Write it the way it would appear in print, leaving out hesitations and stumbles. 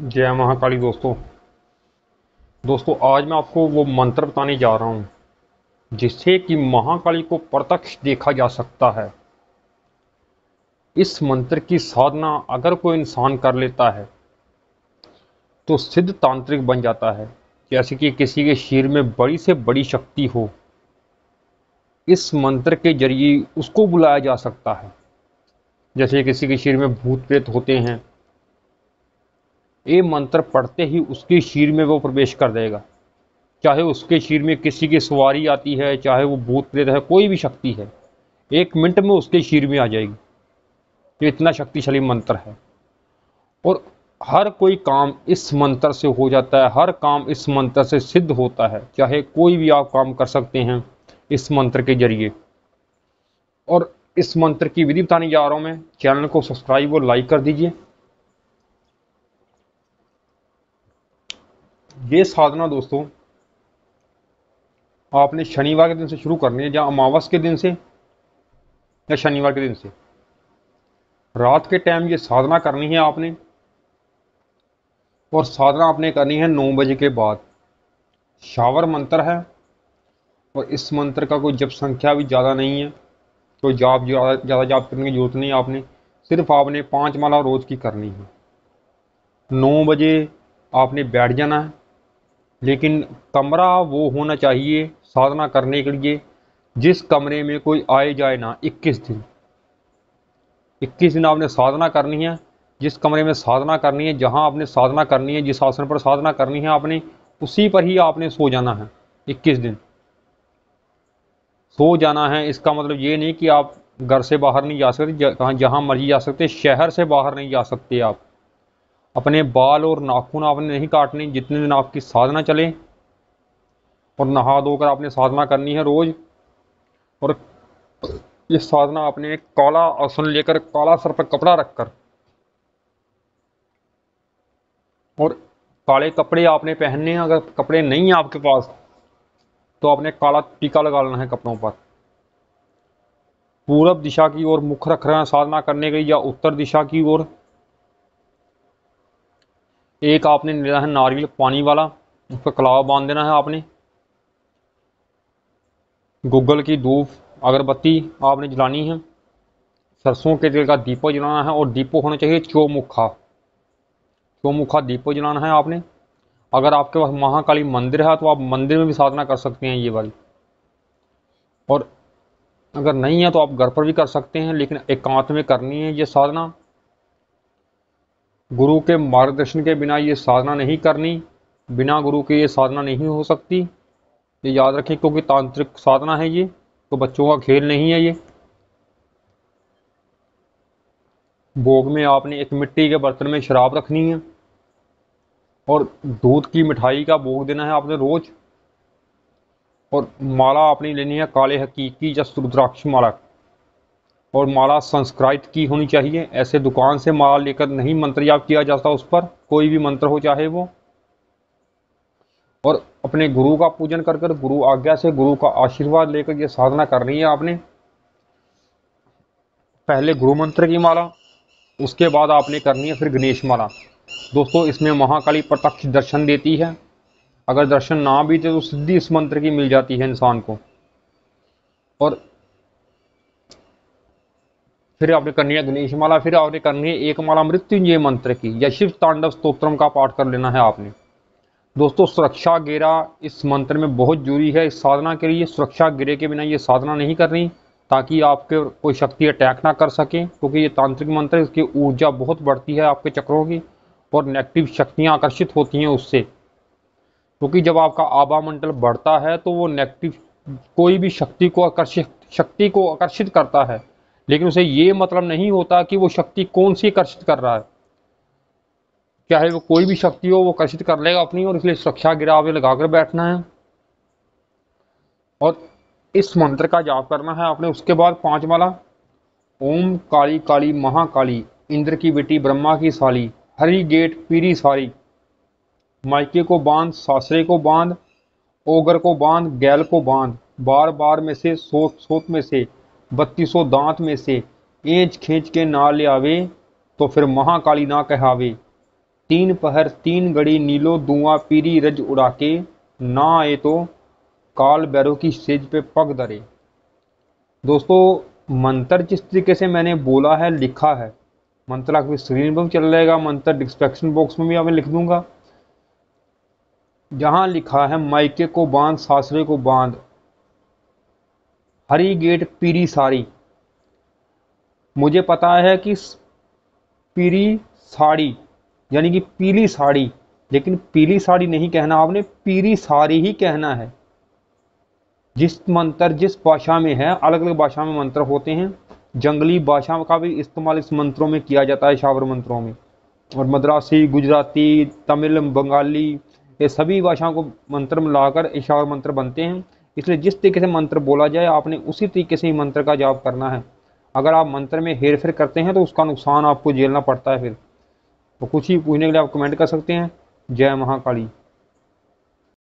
जय महाकाली दोस्तों। आज मैं आपको वो मंत्र बताने जा रहा हूँ जिससे कि महाकाली को प्रत्यक्ष देखा जा सकता है। इस मंत्र की साधना अगर कोई इंसान कर लेता है तो सिद्ध तांत्रिक बन जाता है। जैसे कि किसी के शरीर में बड़ी से बड़ी शक्ति हो, इस मंत्र के जरिए उसको बुलाया जा सकता है। जैसे किसी के शरीर में भूत प्रेत होते हैं, ये मंत्र पढ़ते ही उसके शरीर में वो प्रवेश कर देगा। चाहे उसके शरीर में किसी की सवारी आती है, चाहे वो भूत प्रेत है, कोई भी शक्ति है, 1 मिनट में उसके शरीर में आ जाएगी। ये इतना शक्तिशाली मंत्र है और हर कोई काम इस मंत्र से हो जाता है। हर काम इस मंत्र से सिद्ध होता है। चाहे कोई भी आप काम कर सकते हैं इस मंत्र के जरिए। और इस मंत्र की विधि बताने जा रहा हूं मैं। चैनल को सब्सक्राइब और लाइक कर दीजिए। ये साधना दोस्तों आपने शनिवार के दिन से शुरू करनी है, या अमावस के दिन से या शनिवार के दिन से। रात के टाइम ये साधना करनी है आपने, और साधना आपने करनी है 9 बजे के बाद। शावर मंत्र है और इस मंत्र का कोई जप संख्या भी ज़्यादा नहीं है, कोई ज़्यादा जाप करने की जरूरत नहीं है। आपने सिर्फ आपने 5 माला रोज की करनी है। 9 बजे आपने बैठ जाना है, लेकिन कमरा वो होना चाहिए साधना करने के लिए जिस कमरे में कोई आए जाए ना। 21 दिन आपने साधना करनी है। जिस कमरे में साधना करनी है, जहां आपने साधना करनी है, जिस आसन पर साधना करनी है, आपने उसी पर ही आपने सो जाना है। 21 दिन सो जाना है। इसका मतलब ये नहीं कि आप घर से बाहर नहीं जा सकते, जहां मर्जी जा सकते, शहर से बाहर नहीं जा सकते आप। अपने बाल और नाखून आपने नहीं काटने जितने दिन आपकी साधना चले। और नहा धोकर आपने साधना करनी है रोज। और ये साधना आपने काला आसन लेकर, काला सर पर कपड़ा रखकर, और काले कपड़े आपने पहनने हैं। अगर कपड़े नहीं है आपके पास तो आपने काला टीका लगा लेना है कपड़ों पर। पूरब दिशा की ओर मुख रख रहे हैं साधना करने के लिए, या उत्तर दिशा की ओर। एक आपने लेना है नारियल पानी वाला, उस पर कलावा बांध देना है आपने। गूगल की धूप अगरबत्ती आपने जलानी है। सरसों के तेल का दीपक जलाना है, और दीपक होना चाहिए चौमुखा। चौमुखा दीपक जलाना है आपने। अगर आपके पास महाकाली मंदिर है तो आप मंदिर में भी साधना कर सकते हैं ये वाली। और अगर नहीं है तो आप घर पर भी कर सकते हैं, लेकिन एकांत में करनी है ये साधना। गुरु के मार्गदर्शन के बिना ये साधना नहीं करनी। बिना गुरु के ये साधना नहीं हो सकती। ये याद रखें, क्योंकि तांत्रिक साधना है ये, तो बच्चों का खेल नहीं है ये। भोग में आपने एक मिट्टी के बर्तन में शराब रखनी है, और दूध की मिठाई का भोग देना है आपने रोज। और माला अपनी लेनी है काले हकीकी या रुद्राक्ष माला, और माला संस्कृत की होनी चाहिए। ऐसे दुकान से माला लेकर नहीं मंत्र जाप किया जाता, उस पर कोई भी मंत्र हो चाहे वो। और अपने गुरु का पूजन कर कर, गुरु आज्ञा से, गुरु का आशीर्वाद लेकर ये साधना करनी है आपने। पहले गुरु मंत्र की माला, उसके बाद आपने करनी है फिर गणेश माला। दोस्तों इसमें महाकाली प्रत्यक्ष दर्शन देती है। अगर दर्शन ना भी दे तो सिद्धि इस मंत्र की मिल जाती है इंसान को। और फिर आपने करनी है गणेश माला। फिर आपने करनी है एक माला मृत्युंजय मंत्र की, या शिव तांडव स्तोत्रम का पाठ कर लेना है आपने। दोस्तों सुरक्षा घेरा इस मंत्र में बहुत जरूरी है। इस साधना के लिए सुरक्षा घेरे के बिना ये साधना नहीं करनी, ताकि आपके कोई शक्ति अटैक ना कर सके, क्योंकि ये तांत्रिक मंत्र है, इसकी ऊर्जा बहुत बढ़ती है आपके चक्रों की, और नेगेटिव शक्तियाँ आकर्षित होती हैं उससे। क्योंकि जब आपका आभा मंडल बढ़ता है तो वो नेगेटिव कोई भी शक्ति को आकर्षित करता है, लेकिन उसे ये मतलब नहीं होता कि वो शक्ति कौन सी आकर्षित कर रहा है। चाहे वो कोई भी शक्ति हो, वो आकर्षित कर लेगा अपनी। और इसलिए सुरक्षा गिरावे लगाकर बैठना है और इस मंत्र का जाप करना है आपने। उसके बाद 5 माला ओम काली काली महाकाली, इंद्र की बेटी ब्रह्मा की साली, हरी गेट पीरी सारी, मायके को बांध सासरे को बांध, ओगर को बांध गैल को बांध, बार बार में से सोत सोत में से, 3200 दांत में से, एंच खींच के ना ले आवे तो फिर महाकाली ना कहावे। तीन पहर तीन घड़ी नीलो धुआं पीरी रज उड़ा के, ना आए तो काल भैरव की सेज पे पग धरे। दोस्तों मंत्र जिस तरीके से मैंने बोला है, लिखा है, मंत्र आपकी स्क्रीन पर भी चल जाएगा, मंत्र डिस्क्रिप्शन बॉक्स में भी मैं लिख दूंगा। जहां लिखा है मायके को बांध सासरे को बांध, हरी गेट पीरी साड़ी। मुझे पता है कि पीरी साड़ी यानी कि पीली साड़ी, लेकिन पीली साड़ी नहीं कहना आपने, पीरी साड़ी ही कहना है। जिस मंत्र जिस भाषा में है, अलग अलग भाषा में मंत्र होते हैं, जंगली भाषा का भी इस्तेमाल इस मंत्रों में किया जाता है, शावर मंत्रों में। और मद्रासी, गुजराती, तमिल, बंगाली, ये सभी भाषाओं को मंत्र में लाकर शावर मंत्र बनते हैं। इसलिए जिस तरीके से मंत्र बोला जाए आपने उसी तरीके से ही मंत्र का जाप करना है। अगर आप मंत्र में हेर फेर करते हैं तो उसका नुकसान आपको झेलना पड़ता है फिर। तो कुछ ही पूछने के लिए आप कमेंट कर सकते हैं। जय महाकाली।